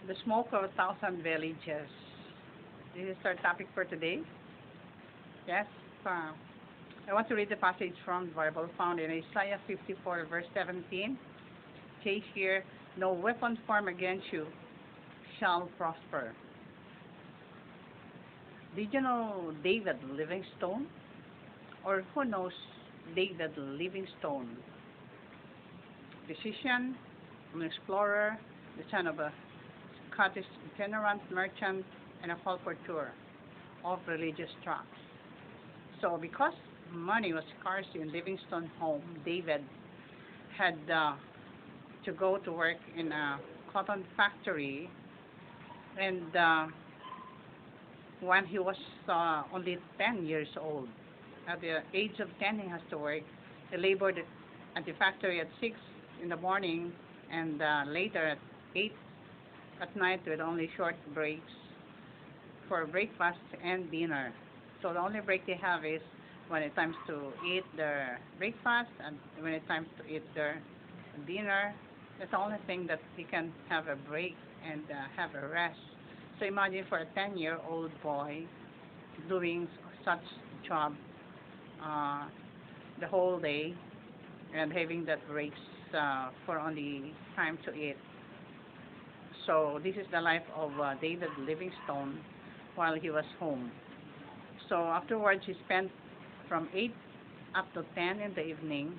The smoke of 1,000 villages. This is our topic for today. Yes, uh, I want to read the passage from the Bible found in Isaiah 54, verse 17. It says here, "No weapon formed against you shall prosper." Did you know David Livingstone? Or who knows David Livingstone? Physician, an explorer, the son of a Scottish itinerant merchant, and a colporteur of religious tracts. So because money was scarce in Livingstone's home, David had to go to work in a cotton factory, and when he was only 10 years old, at the age of 10 he has to work. He labored at the factory at 6 in the morning and later at 8 at night with only short breaks for breakfast and dinner. So the only break they have is when it's time to eat their breakfast and when it's time to eat their dinner. That's the only thing that he can have a break and have a rest. So imagine for a 10-year-old boy doing such job the whole day and having that breaks for only time to eat. So this is the life of David Livingstone while he was home. So afterwards he spent from 8 up to 10 in the evening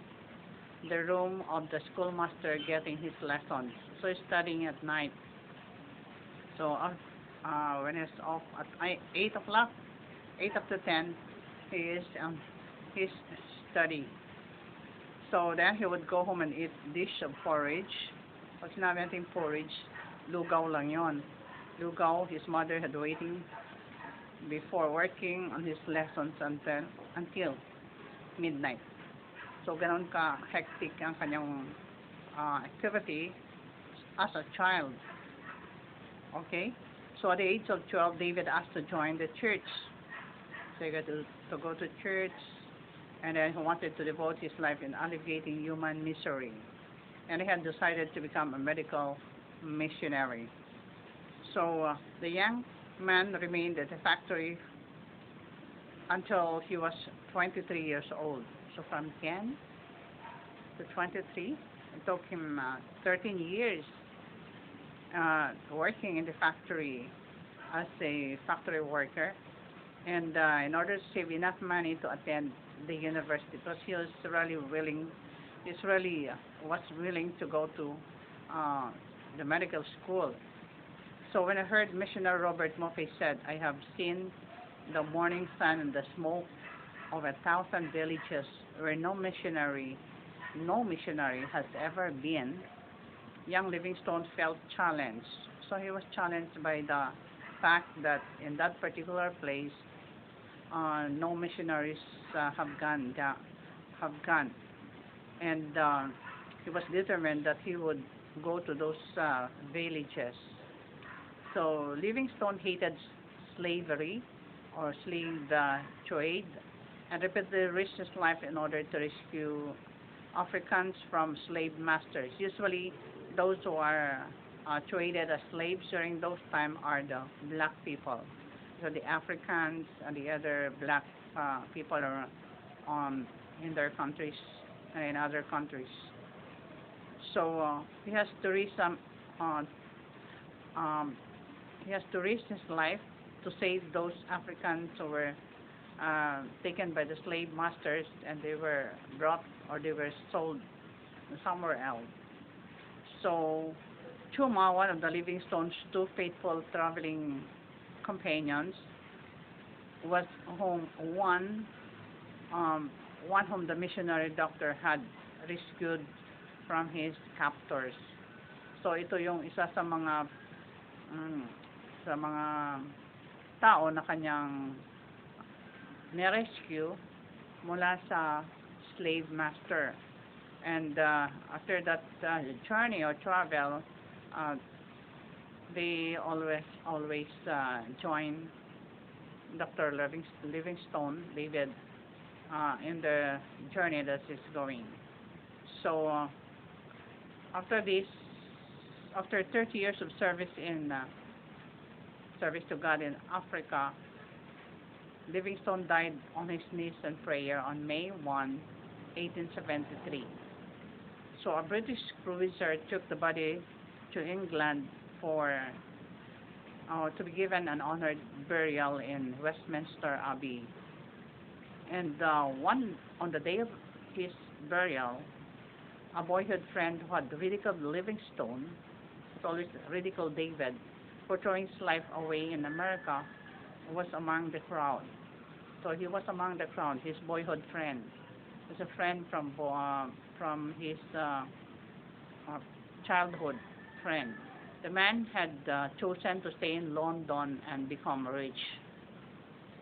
in the room of the schoolmaster getting his lessons. So he's studying at night. So when he's off at 8 o'clock, 8 up to 10, he is his study. So then he would go home and eat dish of porridge. Pag sinabi natin porridge, lugaw lang yon. Lugaw, his mother had waiting before working on his lessons until midnight. So ganon ka hectic ang kanyang activity as a child. Okay? So at the age of 12, David asked to join the church. So he got to go to church, and then he wanted to devote his life in alleviating human misery. And he had decided to become a medical missionary. So the young man remained at the factory until he was 23 years old. So from 10 to 23, it took him 13 years working in the factory as a factory worker. And in order to save enough money to attend the university, because he was really willing, was willing to go to the medical school. So when I heard Missionary Robert Murphy said, "I have seen the morning sun and the smoke of 1,000 villages where no missionary has ever been," young Livingstone felt challenged. So he was challenged by the fact that in that particular place, no missionaries have gone, and he was determined that he would go to those villages. So Livingstone hated slavery or slave trade and repeatedly risked his life in order to rescue Africans from slave masters. Usually those who are traded as slaves during those time are the black people. So the Africans and the other black people are in their countries and in other countries. So he has to risk his life to save those Africans who were taken by the slave masters, and they were brought or they were sold somewhere else. So Chuma, one of the Livingstone's two faithful traveling companions, was one whom the missionary doctor had rescued from his captors. So ito yung isa sa mga tao na kanyang ni-rescue mula sa slave master. And after that journey or travel, they always join Dr. Livingstone, David, in the journey that is going. So after this, After 30 years of service to God in Africa, Livingstone died on his knees in prayer on May 1, 1873. So a British cruiser took the body to England for to be given an honored burial in Westminster Abbey. And on the day of his burial, a boyhood friend who had ridiculed Livingstone, who always ridiculed David for throwing his life away in America, was among the crowd. So he was among the crowd. His boyhood friend was a friend from his childhood friend. The man had chosen to stay in London and become rich.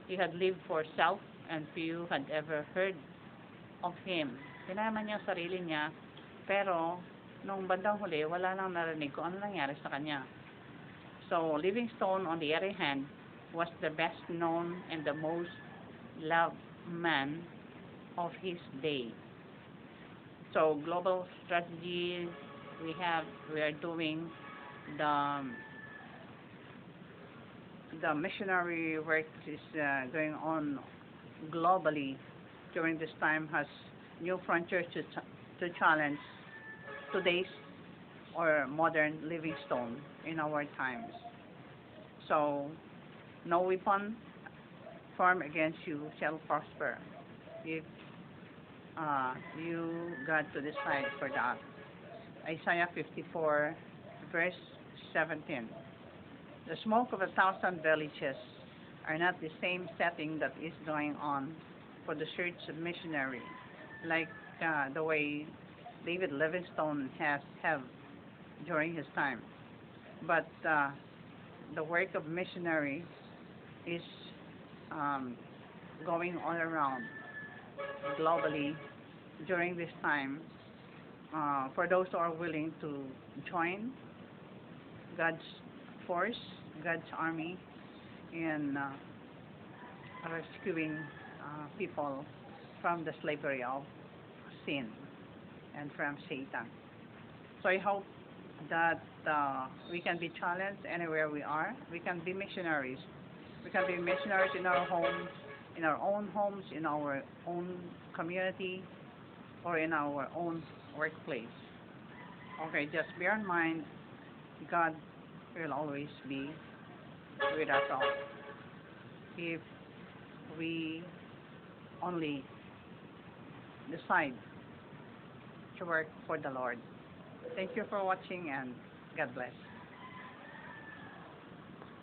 He had lived for self, and few had ever heard of him. Pinayaman niya sarili niya, pero nung bandang huli, wala nang narinig kung ano nangyari sa kanya. So Livingstone, on the other hand, was the best known and the most loved man of his day. So global strategy, we are doing the missionary work is going on globally during this time, has new frontiers to challenge today's or modern Livingstone in our times. So no weapon formed against you shall prosper if you got to decide for that. Isaiah 54 verse 17. The smoke of 1,000 villages are not the same setting that is going on for the search of missionary, like the way David Livingstone have during his time. But the work of missionary is going all around globally during this time, for those who are willing to join God's force, God's army, in rescuing people from the slavery of sin and from Satan. So I hope that we can be challenged anywhere we are. We can be missionaries. We can be missionaries in our homes, in our own homes, in our own community, or in our own workplace. Okay, just bear in mind, God will always be with us all if we only decide to work for the Lord. Thank you for watching, and God bless.